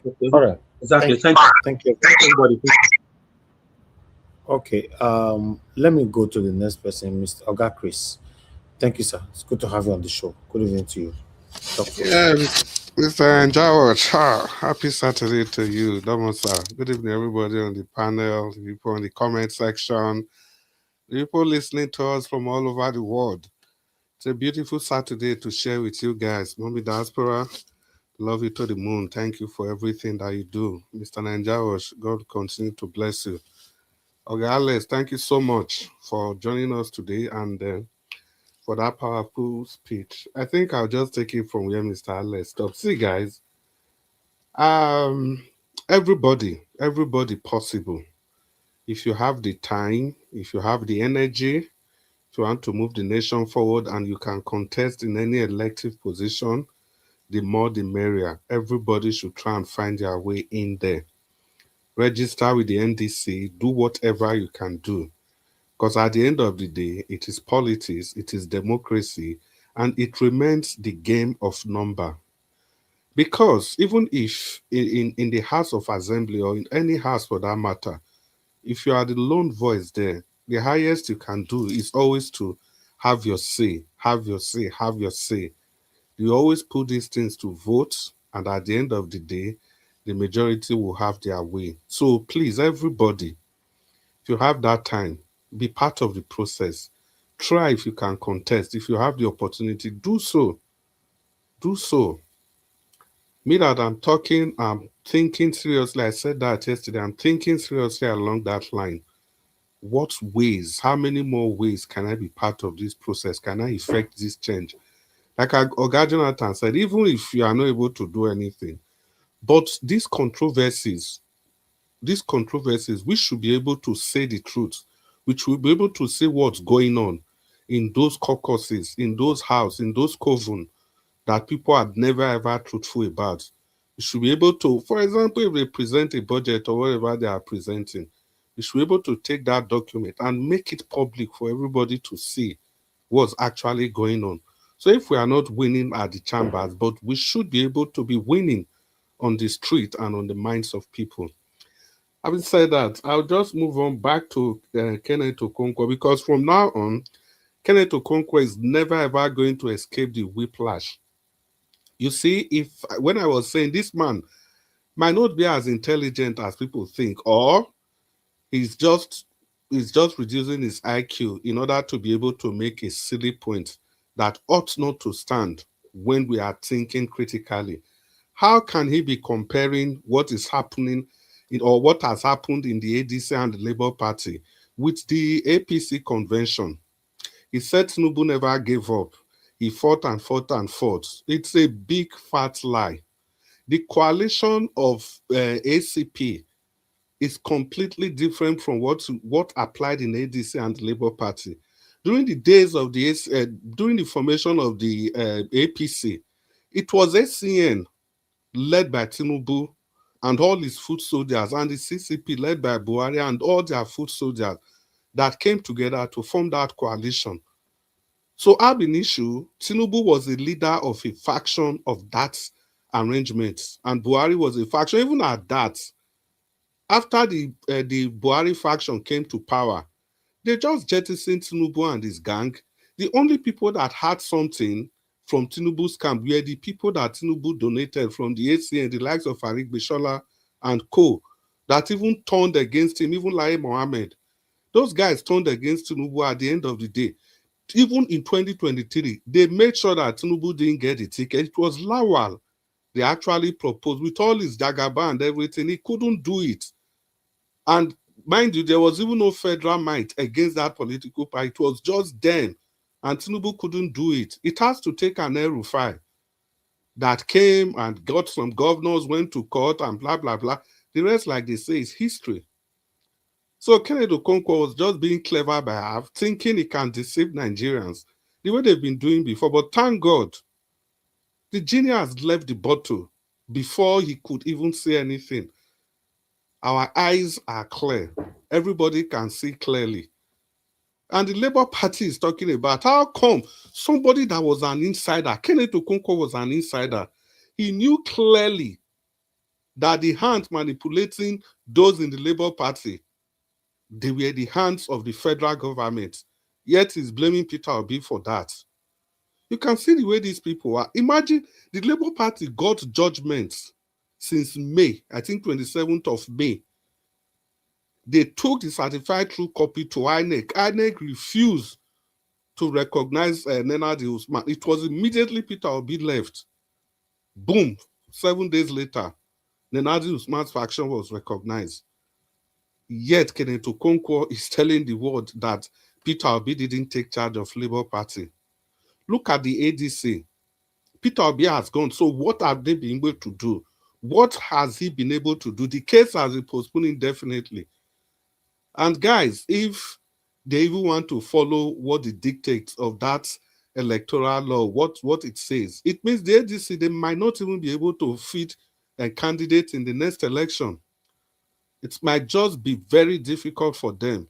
Okay. All right. Exactly. Thank, Thank you. thank you. Thank you, everybody. Okay. Let me go to the next person, Mr. Oga Chris. Thank you, sir. It's good to have you on the show. Good evening to you. Talk to us. Yeah, Mr. Njawat, happy Saturday to you, Domo sir. Good evening, everybody on the panel, the people in the comment section, the people listening to us from all over the world. It's a beautiful Saturday to share with you guys. Mommy Diaspora, love you to the moon. Thank you for everything that you do. Mr. Nanjawash, God continue to bless you. Okay, Alex, thank you so much for joining us today and for that powerful speech. I think I'll just take it from where Mr. Alex stopped. See, guys, um, everybody possible. If you have the time, if you have the energy, if you want to move the nation forward and you can contest in any elective position, the more the merrier. Everybody should try and find their way in there. Register with the NDC, do whatever you can do. Because at the end of the day, it is politics, it is democracy, and it remains the game of number. Because even if in the House of Assembly or in any house for that matter, if you are the lone voice there, the highest you can do is always to have your say, have your say, have your say. You always put these things to vote, and at the end of the day, the majority will have their way. So please, everybody, if you have that time, be part of the process. Try if you can contest. If you have the opportunity, do so. Do so. Me that I'm talking, I'm thinking seriously. I said that yesterday. I'm thinking seriously along that line. What ways, how many more ways can I be part of this process? Can I effect this change? Like Oga Jonathan said, even if you are not able to do anything, but these controversies, we should be able to say the truth. We should be able to say what's going on in those caucuses, in those houses, in those coven that people are never ever truthful about. We should be able to, for example, if they present a budget or whatever they are presenting, we should be able to take that document and make it public for everybody to see what's actually going on. So if we are not winning at the chambers, but we should be able to be winning on the street and on the minds of people. Having said that, I'll just move on back to Kenneth Okonkwo because from now on, Kenneth Okonkwo is never ever going to escape the whiplash. You see, if when I was saying this man might not be as intelligent as people think, or he's just he's just reducing his IQ in order to be able to make a silly point that ought not to stand when we are thinking critically. How can he be comparing what is happening or what has happened in the ADC and the Labour Party with the APC convention? He said Tinubu never gave up. He fought and fought and fought. It's a big fat lie. The coalition of ACP is completely different from what applied in ADC and the Labour Party. During the days of during the formation of the APC, it was ACN led by Tinubu and all his foot soldiers, and the CCP led by Buhari and all their foot soldiers that came together to form that coalition. So ab initio, Tinubu was the leader of a faction of that arrangement, and Buhari was a faction. Even at that, after the Buhari faction came to power, they just jettisoned Tinubu and his gang. The only people that had something from Tinubu's camp were the people that Tinubu donated from the ACN, the likes of Farid Bishola and co, that even turned against him, even like Mohammed. Those guys turned against Tinubu at the end of the day. Even in 2023, they made sure that Tinubu didn't get the ticket. It was Lawal they actually proposed with all his Jagaba and everything. He couldn't do it. And mind you, there was even no federal might against that political party. It was just them. And Tinubu couldn't do it. It has to take an El-Rufai that came and got some governors, went to court and blah, blah, blah. The rest, like they say, is history. So Kennedy Okonkwo was just being clever by half, thinking he can deceive Nigerians the way they've been doing before. But thank God, the genie has left the bottle before he could even say anything. Our eyes are clear. Everybody can see clearly. And the Labour Party is talking about how come somebody that was an insider, Kenneth Okonkwo was an insider, he knew clearly that the hands manipulating those in the Labour Party, they were the hands of the federal government. Yet he's blaming Peter Obi for that. You can see the way these people are. Imagine the Labour Party got judgments since May, I think 27th of May. They took the certified true copy to INEC. INEC refused to recognize Nenadi Usman. It was immediately Peter Obi left. Boom, 7 days later, Nenadi Usman's faction was recognized. Yet Kenneth Okonkwo is telling the world that Peter Obi didn't take charge of Labour Party. Look at the ADC. Peter Obi has gone. So what have they been able to do? What has he been able to do? The case has been postponed indefinitely. And guys, if they even want to follow what the dictates of that electoral law, what it says, it means the ADC, they might not even be able to fit a candidate in the next election. It might just be very difficult for them.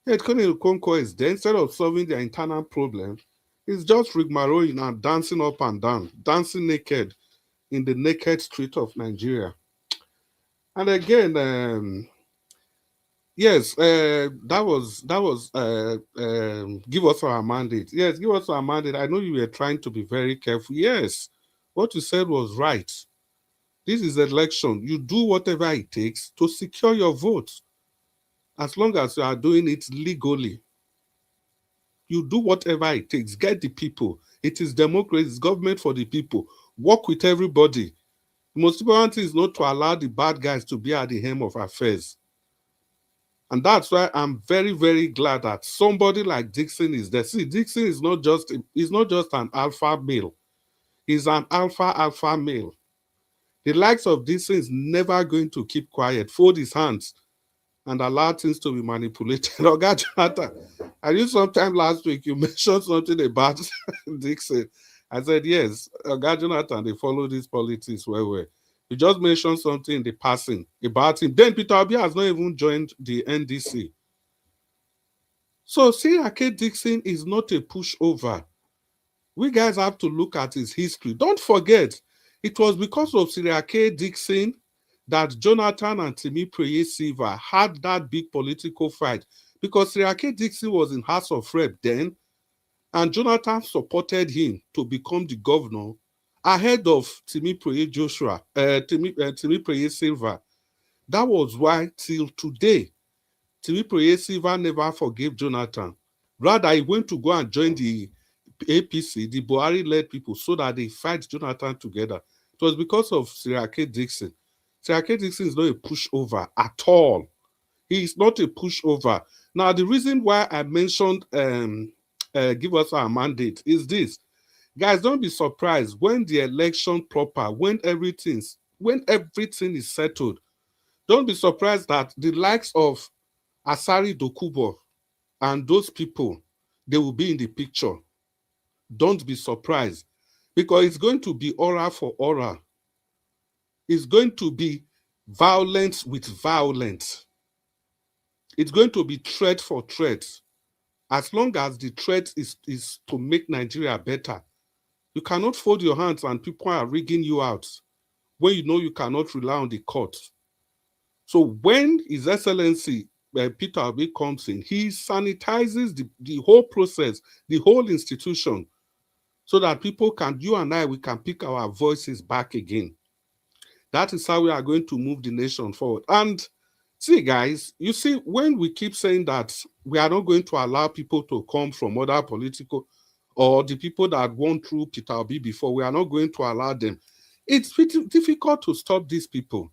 Yet Kenneth Okonkwo is there. Instead of solving their internal problems, it's just rigmaroling and dancing up and down, dancing naked in the naked street of Nigeria. And again, yes, that was give us our mandate. Yes, give us our mandate. I know you were trying to be very careful. Yes, what you said was right. This is election. You do whatever it takes to secure your vote, as long as you are doing it legally. You do whatever it takes. Get the people. It is democracy. It's government for the people. Work with everybody. The most important thing is not to allow the bad guys to be at the helm of affairs. And that's why I'm very, very glad that somebody like Dixon is there. See, Dixon is he's not just an alpha male. He's an alpha male. The likes of Dixon is never going to keep quiet, fold his hands, and allow things to be manipulated. Oga Jonathan, I knew sometime last week you mentioned something about Dixon. I said, yes, Oga Jonathan, they follow these politics well. You just mentioned something in the passing about him. Then Peter Obi has not even joined the NDC. So Seriake Dixon is not a pushover. We guys have to look at his history. Don't forget, it was because of Seriake Dixon that Jonathan and Timi Preye Silva had that big political fight, because Seriake Dixon was in House of Rep then, and Jonathan supported him to become the governor ahead of Timi Preye Silva. That was why till today, Timi Preye Silva never forgave Jonathan. Rather, he went to go and join the APC, the Buhari-led people, so that they fight Jonathan together. It was because of Seriake Dixon. Seriake Dixon is not a pushover at all. He is not a pushover. Now, the reason why I mentioned give us our mandate is this. Guys, don't be surprised when the election proper, when everything is settled. Don't be surprised that the likes of Asari Dokubo and those people, they will be in the picture. Don't be surprised, because it's going to be aura for aura. It's going to be violence with violence. It's going to be threat for threat. As long as the threat is to make Nigeria better, you cannot fold your hands and people are rigging you out when you know you cannot rely on the court. So when His Excellency Peter Obi comes in, he sanitizes the whole process, the whole institution, so that people you and I, we can pick our voices back again. That is how we are going to move the nation forward. And see, guys, you see, when we keep saying that we are not going to allow people to come from other political, or the people that went through Peter Obi before, we are not going to allow them. It's pretty difficult to stop these people.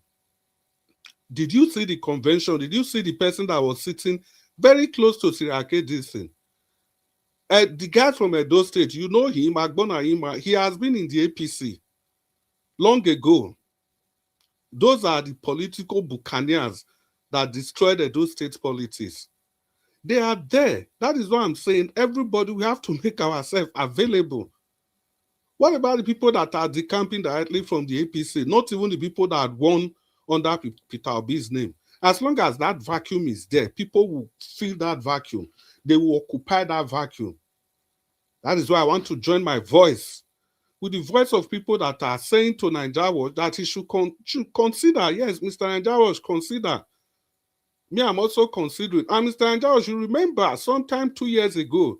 Did you see the convention? Did you see the person that was sitting very close to Seriake Dixon? The guy from Edo State, you know him, Agbona Ima, he has been in the APC long ago. Those are the political buccaneers that destroyed Edo State politics. They are there. That is why I'm saying everybody, we have to make ourselves available. What about the people that are decamping directly from the APC? Not even the people that won under Peter Obi's name. As long as that vacuum is there, people will fill that vacuum. They will occupy that vacuum. That is why I want to join my voice with the voice of people that are saying to Nigeria Watch that he should consider. Yes, Mr. Nigeria Watch, consider. Me, I'm also considering. And Mr. Nigeria Watch, you remember sometime 2 years ago,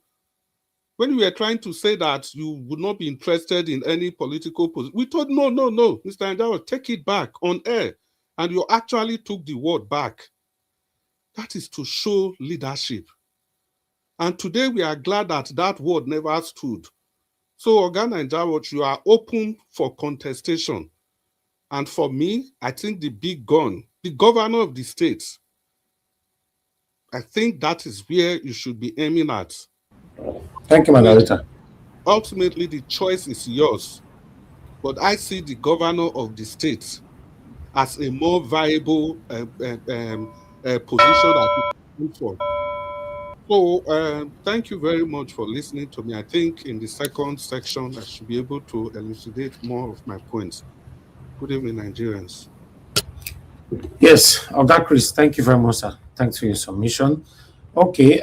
when we were trying to say that you would not be interested in any political position, we told no, Mr. Nigeria Watch, take it back on air. And you actually took the word back. That is to show leadership. And today we are glad that that word never stood. So, Oga Nigeria Watch, you are open for contestation. And for me, I think the big gun, the governor of the state, I think that is where you should be aiming at. Thank you, Manarita. Ultimately, the choice is yours. But I see the governor of the state as a more viable position that you for. So, thank you very much for listening to me. I think in the second section, I should be able to elucidate more of my points. Good evening, Nigerians. Yes, Oga Chris, thank you very much, sir. Thanks for your submission. Okay,